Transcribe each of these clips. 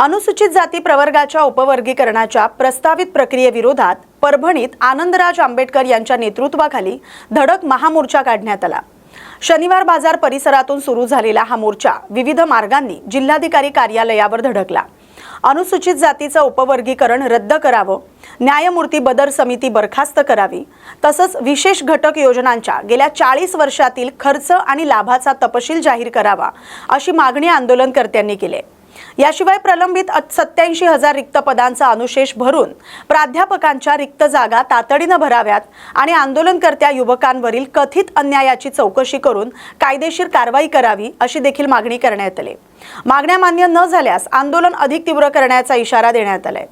अनुसूचित जाती प्रवर्गाच्या उपवर्गीकरणाच्या प्रस्तावित प्रक्रियेविरोधात परभणीत आनंदराज आंबेडकर यांच्या नेतृत्वाखाली धडक महामोर्चा काढण्यात आला। शनिवार बाजार परिसरातून सुरू झालेला हा मोर्चा विविध मार्गांनी जिल्हाधिकारी कार्यालयावर धडकला। अनुसूचित जातीचं उपवर्गीकरण रद्द करावं, न्यायमूर्ती बदर समिती बरखास्त करावी, तसंच विशेष घटक योजनांच्या गेल्या 40 वर्षातील खर्च आणि लाभाचा तपशील जाहीर करावा अशी मागणी आंदोलनकर्त्यांनी केली। याशिवाय प्रलंबित 87,000 रिक्त पदांचा अनुशेष भरून प्राध्यापकांच्या रिक्त जागा तातडीने भराव्यात आणि आंदोलनकर्त्या युवकांवरील कथित अन्यायाची चौकशी करून कायदेशीर कारवाई करावी अशी देखील मागणी करण्यात आली। मागण्या मान्य न झाल्यास आंदोलन अधिक तीव्र करण्याचा इशारा देण्यात आलाय।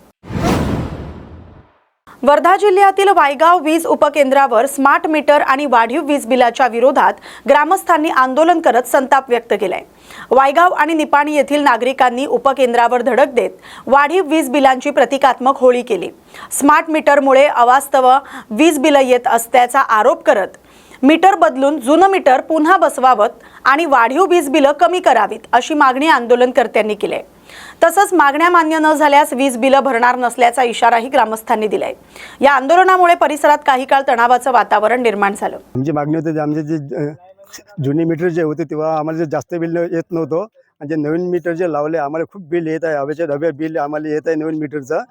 वर्धा जिल्ह्यातील वायगाव वीज उपकेंद्रावर स्मार्ट मीटर आणि वाढीव वीज बिलाच्या विरोधात ग्रामस्थांनी आंदोलन करत संताप व्यक्त केलाय। वायगाव आणि निपाणी येथील नागरिकांनी उपकेंद्रावर धडक देत वाढीव वीज बिलांची प्रतिकात्मक होळी केली। स्मार्ट मीटरमुळे अवास्तव वीज बिल येत असल्याचा आरोप करत मीटर बदलून जुनं मीटर पुन्हा बसवावं आणि वाढीव वीज बिलं कमी करावीत अशी मागणी आंदोलनकर्त्यांनी केली। तसंच मागण्या मान्य न झाल्यास वीज बिलं भरणार नसल्याचा इशाराही ग्रामस्थांनी दिलाय। या आंदोलनामुळे परिसरात काही काळ तणावाचं वातावरण निर्माण झालं। आमची मागणी होती आमचे जे जुने मीटर जे होते तेव्हा आम्हाला जे जास्त बिल येत नव्हतं आणि जे नवीन मीटर जे लावले आम्हाला खूप बिल येत आहे। हवेच्या डब्या बिल आम्हाला येत आहे नवीन मीटरचं।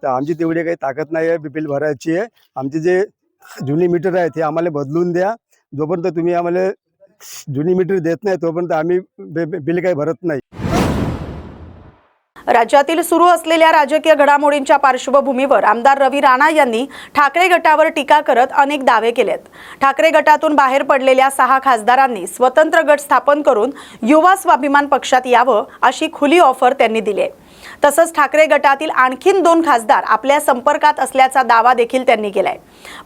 तर आमची तेवढी काही ताकद नाही आहे बिल भरायची आहे। आमचे जे जुने मीटर आहे ते आम्हाला बदलून द्या। जोपर्यंत तुम्ही आम्हाला जुनी मीटर देत नाही तोपर्यंत आम्ही बिल काही भरत नाही। राज्यातील सुरू असलेल्या राजकीय घडामोडींच्या पार्श्वभूमीवर आमदार रवी राणा यांनी ठाकरे गटावर टीका करत अनेक दावे केलेत। ठाकरे गटातून बाहेर पडलेल्या 6 खासदारांनी स्वतंत्र गट स्थापन करून युवा स्वाभिमान पक्षात यावं अशी खुली ऑफर त्यांनी दिली आहे। तसंच ठाकरे गटातील आणखीन 2 खासदार आपल्या संपर्कात असल्याचा दावा देखील त्यांनी केलाय।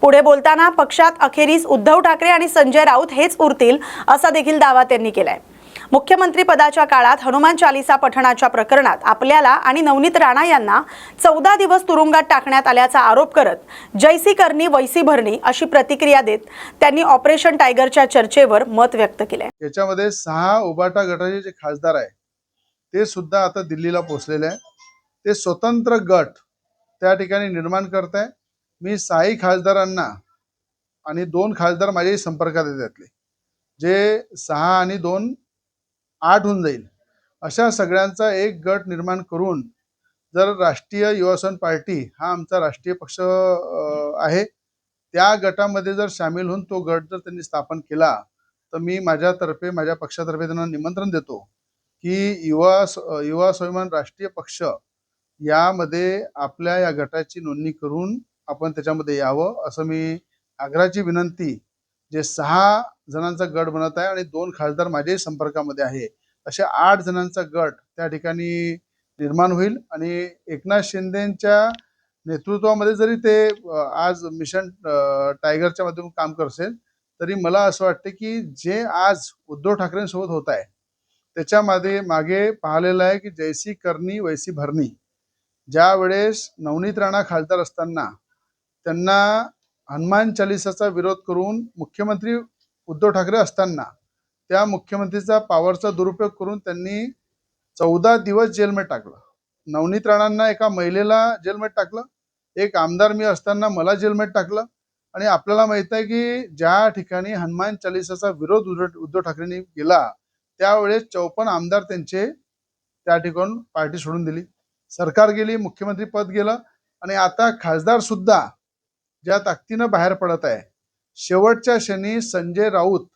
पुढे बोलताना पक्षात अखेरीस उद्धव ठाकरे आणि संजय राऊत हेच उरतील असा देखील दावा त्यांनी केलाय। मुख्यमंत्री पदाच्या काळात हनुमान चालीसा पठणाच्या प्रकरणात आपल्याला आणि नवनीत राणा यांना 14 दिवस तुरुंगात टाकण्यात आल्याचा आरोप करत जैसी करणी वैसी भरणी अशी प्रतिक्रिया देत त्यांनी ऑपरेशन टायगरच्या चर्चेवर मत व्यक्त केले। याच्यामध्ये 6 उबाटा गटाचे जे खासदार आहे ते सुद्धा आता दिल्लीला पोहोचलेले आहे। ते स्वतंत्र गट त्या ठिकाणी निर्माण करत आहे। मी 6 खासदारांना आणि 2 खासदार माझ्याही संपर्कात आहेत। त्यातले जे 6 आणि 2 8 होऊन जाईल अशा सगळ्यांचा एक गट निर्माण करून जर राष्ट्रीय युवा स्वाभिमान पार्टी हा आमचा राष्ट्रीय पक्ष आहे त्या गटामध्ये जर सामील होऊन तो गट जर त्यांनी स्थापन केला तर मी माझ्यातर्फे माझ्या पक्षातर्फे त्यांना निमंत्रण देतो की युवा स्वाभिमान राष्ट्रीय पक्ष यामध्ये आपल्या या गटाची नोंदणी करून आपण त्याच्यामध्ये यावं असं मी आग्रहाची विनंती जे 6 जणांचा गट बनत आहे आणि 2 खासदार माझ्याही संपर्कामध्ये आहे असे 8 जणांचा गट त्या ठिकाणी निर्माण होईल। आणि एकनाथ शिंदेच्या नेतृत्वामध्ये जरी ते आज मिशन टायगरच्या माध्यमातून काम करसेल तरी मला असं वाटतं की जे आज उद्धव ठाकरेंसोबत होत आहे त्याच्यामध्ये मागे पाहिलेलं आहे की जैसी करणी वैसी भरणी। ज्या वेळेस नवनीत राणा खासदार असताना त्यांना हनुमान चालीसाचा विरोध करून मुख्यमंत्री उद्धव ठाकरे असताना त्या मुख्यमंत्रीचा पॉवरचा दुरुपयोग करून त्यांनी 14 दिवस जेलमध्ये टाकलं। नवनीत राणांना एका महिलेला जेलमध्ये टाकलं, एक आमदार मी असताना मला जेलमध्ये टाकलं। आणि आपल्याला माहित आहे की ज्या ठिकाणी हनुमान चालीसाचा विरोध उद्धव ठाकरेंनी केला त्यावेळेस 54 आमदार त्यांचे त्या ठिकाणून पार्टी सोडून दिली, सरकार गेली, मुख्यमंत्री पद गेलं आणि आता खासदार सुद्धा ज्या ताकदीनं बाहेर पडत आहे। शेवटच्या क्षणी संजय राऊत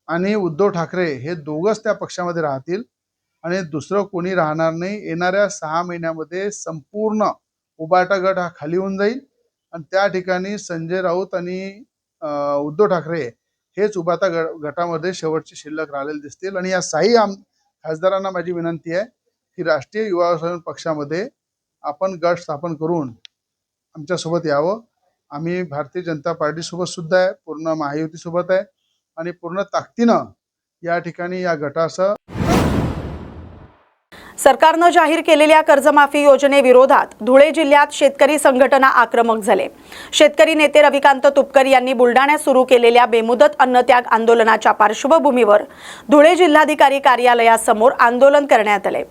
आणि उद्धव ठाकरे हे दोघंच त्या पक्षामध्ये राहतील आणि दुसरं कोणी राहणार नाही। येणाऱ्या 6 महिन्यामध्ये संपूर्ण उबाटा गट हा खाली होऊन जाईल आणि त्या ठिकाणी संजय राऊत आणि उद्धव ठाकरे हेच उबाटा गटामध्ये शेवटचे शिल्लक राहिलेले दिसतील। आणि या 6 खासदारांना माझी विनंती आहे की राष्ट्रीय युवा स्वाभिमान पक्षामध्ये आपण गट स्थापन करून आमच्या सोबत यावं। आम्ही भारतीय जनता पार्टी सोबत सुद्धा आहे, पूर्ण महायुती सोबत आहे आणि पूर्ण ताकदीनं या ठिकाणी या गटाचं सरकारनं जाहीर केलेल्या कर्जमाफी योजनेविरोधात धुळे जिल्ह्यात शेतकरी संघटना आक्रमक झाले। शेतकरी नेते रविकांत तुपकर यांनी बुलडाण्यात सुरू केलेल्या बेमुदत अन्नत्याग आंदोलनाच्या पार्श्वभूमीवर धुळे जिल्हाधिकारी कार्यालयासमोर आंदोलन करण्यात आले।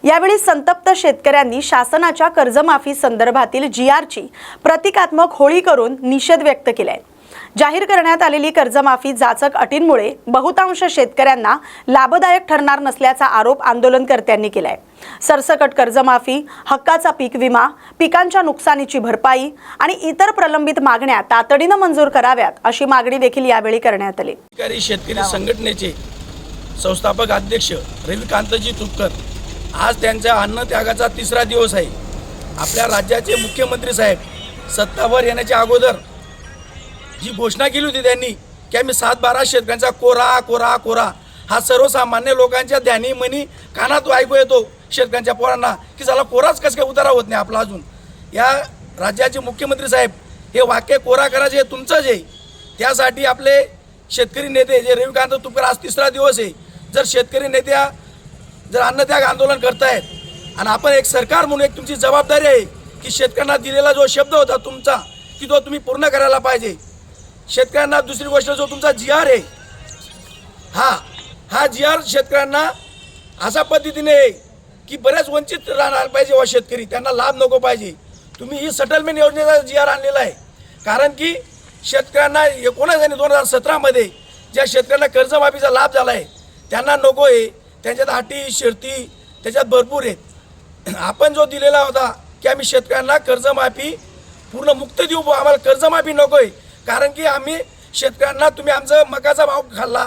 यावेळी संतप्त शेतकऱ्यांनी शासनाच्या कर्जमाफी संदर्भातील GRची प्रतिकात्मक होळी करून निषेध व्यक्त केलाय। जाहीर करण्यात आलेली कर्जमाफी जाचक अटींमुळे बहुतांश शेतकऱ्यांना लाभदायक ठरणार नसल्याचा आरोप आंदोलनकर्त्यांनी केलाय। सरसकट कर्जमाफी, हक्काचा पीक विमा, पिकांच्या नुकसानीची भरपाई आणि इतर प्रलंबित मागण्या तातडीने मंजूर कराव्यात अशी मागणी देखील यावेळी करण्यात आली। शेतकरी संघटनेचे संस्थापक अध्यक्ष रविकांतजी तुपकर आज त्यांच्या अन्नत्यागाचा 3रा दिवस आहे। आपल्या राज्याचे मुख्यमंत्री साहेब सत्तावर येण्याच्या अगोदर जी घोषणा केली होती त्यांनी की आम्ही 7-12 शेतकऱ्यांचा कोरा कोरा कोरा हा सर्वसामान्य लोकांच्या ध्यानी मनी कानात ऐकू येतो शेतकऱ्यांच्या पोरांना की चला कोराच कसं काय उतारा होत नाही आपला अजून। या राज्याचे मुख्यमंत्री साहेब हे वाक्य कोरा करायचे हे तुमचंच आहे। त्यासाठी आपले शेतकरी नेते जे रविकांत तुपकर आज 3रा दिवस आहे, जर शेतकरी नेत्या जर अन्नत्याग आंदोलन करतायत आणि आपण एक सरकार म्हणून एक तुमची जबाबदारी आहे की शेतकऱ्यांना दिलेला जो शब्द होता तुमचा की तो तुम्ही पूर्ण करायला पाहिजे। शेतकऱ्यांना दुसरी गोष्ट जो तुमचा GR आहे हा GR शेतकऱ्यांना अशा पद्धतीने की बऱ्याच वंचित राहणार पाहिजे व शेतकरी त्यांना लाभ नको पाहिजे। तुम्ही ही सेटलमेंट योजनेचा GR आणलेला आहे, कारण की शेतकऱ्यांना 19 2017 मध्ये ज्या शेतकऱ्यांना कर्जमाफीचा लाभ झाला आहे त्यांना नको आहे, त्यांच्यात अटी शर्ती त्याच्यात भरपूर आहेत। आपण जो दिलेला होता की आम्ही शेतकऱ्यांना कर्जमाफी पूर्ण मुक्त देऊ, आम्हाला कर्जमाफी नको आहे, कारण की आम्ही शेतकऱ्यांना तुम्ही आमचा मकाचा भाव खाल्ला,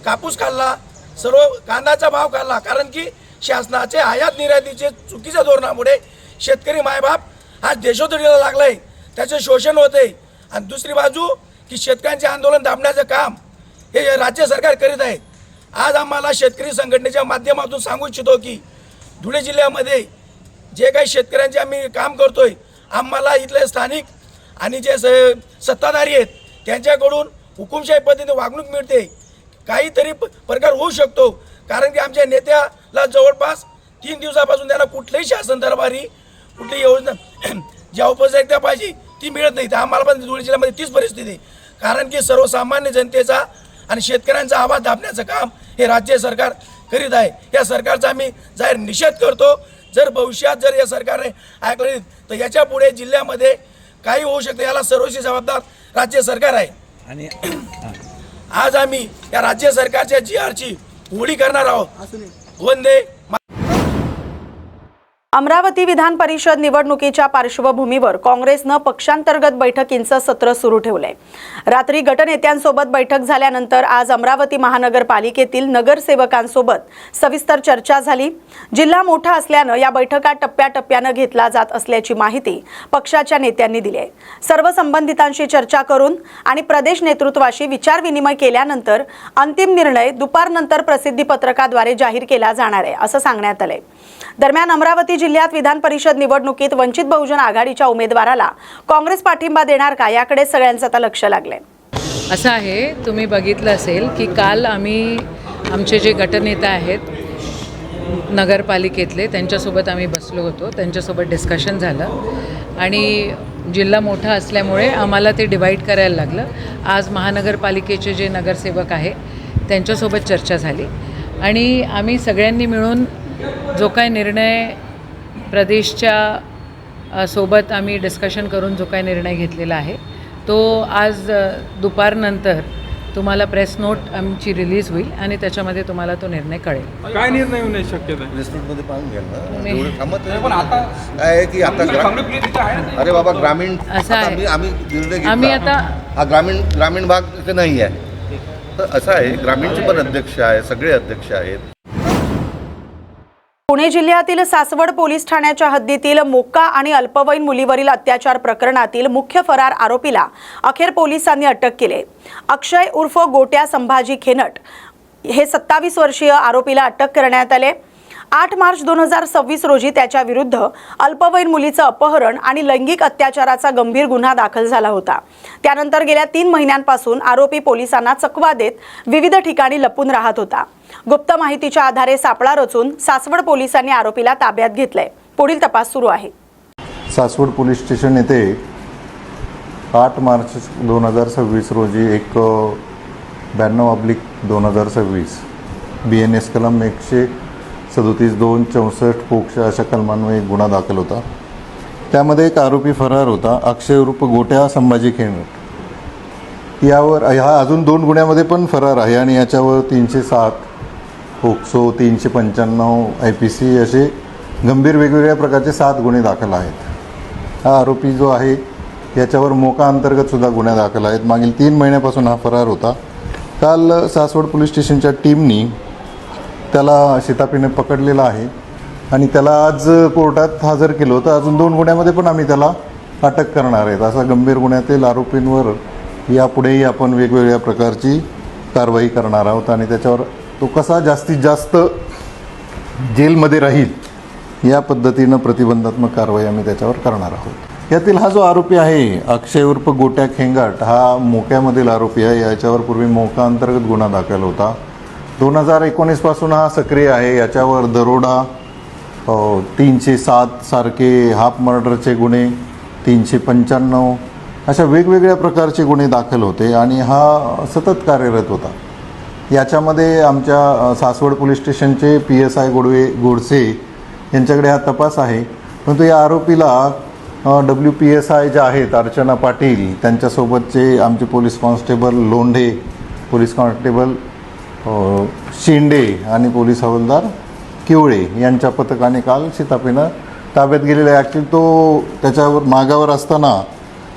कापूस खाल्ला, सर्व कांद्याचा भाव खाल्ला, कारण की शासनाचे आयात निर्यातीचे चुकीच्या धोरणामुळे शेतकरी मायबाप आज देशोधडीला लागलाय, त्याचे शोषण होते। आणि दुसरी बाजू की शेतकऱ्यांचे आंदोलन दाबण्याचं काम हे राज्य सरकार करीत आहे। आज आम्हाला शेतकरी संघटनेच्या माध्यमातून सांगू इच्छितो की धुळे जिल्ह्यामध्ये जे काही शेतकऱ्यांचे आम्ही काम करतोय, आम्हाला इथले स्थानिक आणि जे सत्ताधारी आहेत त्यांच्याकडून हुकुमशाही पद्धतीने वागणूक मिळते, काहीतरी प्रकार होऊ शकतो, कारण की आमच्या नेत्याला जवळपास 3 दिवसापासून त्यांना कुठल्याही शासन दरबारी कुठलीही योजना ज्या उपचारिकता पाहिजे ती मिळत नाही। तर आम्हाला पण धुळे जिल्ह्यामध्ये तीच परिस्थिती आहे, कारण की सर्वसामान्य जनतेचा आणि शेतकऱ्यांचा आवाज दाबण्याचं काम हे राज्य सरकार करीत आहे। या सरकारचा आम्ही जाहीर निषेध करतो। जर भविष्यात जर या सरकारने ऐकलं तर याच्या पुढे जिल्ह्यामध्ये काही होऊ शकते, याला सर्वस्वी जबाबदार राज्य सरकार आहे। आणि आज आम्ही या राज्य सरकारच्या GRची होळी करणार आहोत। वंदे अमरावती विधान परिषद निवडणुकीच्या पार्श्वभूमीवर काँग्रेसनं पक्षांतर्गत बैठकींचं सत्र सुरू ठेवलंय। रात्री गटनेत्यांसोबत बैठक झाल्यानंतर आज अमरावती महानगरपालिकेतील नगरसेवकांसोबत सविस्तर चर्चा झाली। जिल्हा मोठा असल्यानं या बैठका टप्प्याटप्प्यानं घेतला जात असल्याची माहिती पक्षाच्या नेत्यांनी दिली आहे। सर्व संबंधितांशी चर्चा करून आणि प्रदेश नेतृत्वाशी विचारविनिमय केल्यानंतर अंतिम निर्णय दुपारनंतर प्रसिद्धी पत्रकाद्वारे जाहीर केला जाणार आहे असं सांगण्यात आलंय। दरम्यान अमरावती जिल्ह्यात विधान परिषद निवडणुकीत वंचित बहुजन आघाडीच्या उमेदवाराला काँग्रेस पाठिंबा देणार का याकडे सगळ्यांचं आता लक्ष लागलंय। असं आहे, तुम्ही बघितलं असेल की काल आमचे जे गटनेते आहेत नगरपालिकेतले त्यांच्यासोबत आम्ही बसलो होतो, त्यांच्यासोबत डिस्कशन झालं आणि जिल्हा मोठा असल्यामुळे आम्हाला ते डिवाईड करायला लागलं। आज महानगरपालिकेचे जे नगरसेवक आहे त्यांच्यासोबत चर्चा झाली आणि आम्ही सगळ्यांनी मिळून जो काही निर्णय प्रदेशच्या सोबत आम्ही डिस्कशन करून जो काही निर्णय घेतलेला आहे तो आज दुपारनंतर तुम्हाला प्रेस नोट आमची रिलीज होईल आणि त्याच्यामध्ये तुम्हाला तो निर्णय कळेल। काय निर्णय होण्याची शक्यता आहे? प्रेस नोटमध्ये पाहून घ्याल ना, एवढं थांबत नाही। पण आता काय आहे की आता अरे बाबा ग्रामीण असं आहे, आम्ही निर्णय घेतला, आम्ही आता हा ग्रामीण भाग इथे नाही आहे, तर असं आहे ग्रामीणचे पण अध्यक्ष आहे, सगळे अध्यक्ष आहेत। पुणे जिल्ह्यातील सासवड पोलीस ठाण्याच्या हद्दीतील मोक्का आणि अल्पवयीन मुलीवरील अत्याचार प्रकरणातील मुख्य फरार आरोपीला अखेर पोलिसांनी अटक केली। अक्षय उर्फ गोट्या संभाजी खेनट हे 27 वर्षीय आरोपीला अटक करण्यात आले। 8 मार्च 2026 रोजी त्याच्या विरुद्ध अल्पवयीन मुलीचं अपहरण आणि लैंगिक अत्याचाराचा गंभीर गुन्हा दाखल झाला होता। त्यानंतर गेल्या 3 महिन्यांपासून आरोपी पोलिसांना चकवा देत विविध ठिकाणी लपून राहत होता। गुप्त माहितीच्या आधारे सापळा रचून सासवड पोलिसांनी आरोपीला ताब्यात घेतलंय। पुढील तपास सुरू आहे। सासवड पोलीस स्टेशन येथे 8 मार्च 2026 रोजी एक 92/2026 BNS कलम 37(2) 64 पोक्सो अशा कलमांवर एक गुन्हा दाखल होता. त्यामध्ये एक आरोपी फरार होता, अक्षय उर्फ गोट्या संभाजी खेंड. यावर ह्या अजून 2 गुन्ह्यामध्ये पण फरार आहे आणि याच्यावर 307 पोक्सो, 395 IPC असे गंभीर वेगवेगळ्या प्रकारचे 7 गुन्हे दाखल आहेत. हा आरोपी जो आहे याच्यावर मोका अंतर्गत सुद्धा गुन्हे दाखल आहेत. मागील 3 महिन्यापासून हा फरार होता. काल सासवड पोलीस स्टेशनच्या टीमनी त्याला शिताफीने पकडलेला आहे आणि त्याला आज कोर्टात हजर केलं होतं. अजून 2 गुन्ह्यामध्ये पण आम्ही त्याला अटक करणार आहेत. असा गंभीर गुन्ह्यातील आरोपींवर यापुढेही आपण वेगवेगळ्या प्रकारची कारवाई करणार आहोत आणि त्याच्यावर तो कसा जास्तीत जास्त जेलमध्ये राहील या पद्धतीनं प्रतिबंधात्मक कारवाई आम्ही त्याच्यावर करणार आहोत. यातील हा जो आरोपी आहे अक्षय उर्फ गोट्या खेंगाट हा मोक्यामधील आरोपी आहे. याच्यावर पूर्वी मोका अंतर्गत गुन्हा दाखल होता. 2019 पासून हा सक्रिय आहे. याच्यावर दरोडा, 307 सारखे हाफ मर्डरचे गुन्हे, 395 अशा वेगवेगळ्या प्रकारचे गुन्हे दाखल होते आणि हा सतत कार्यरत होता. याच्यामध्ये आमच्या सासवड पोलीस स्टेशनचे PSI गोडसे यांच्याकडे हा तपास आहे. परंतु या आरोपीला WPSI ज्या आहेत अर्चना पाटील त्यांच्यासोबतचे आमचे police constable Londhe, police constable Shinde आणि पोलीस हवालदार किवळे यांच्या पथकाने काल शिताफीनं ताब्यात गेलेला आहे. ॲक्च्युली तो त्याच्यावर मागावर असताना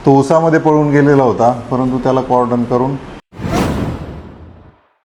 तो उसामध्ये पळून गेलेला होता, परंतु त्याला कॉर्डन करून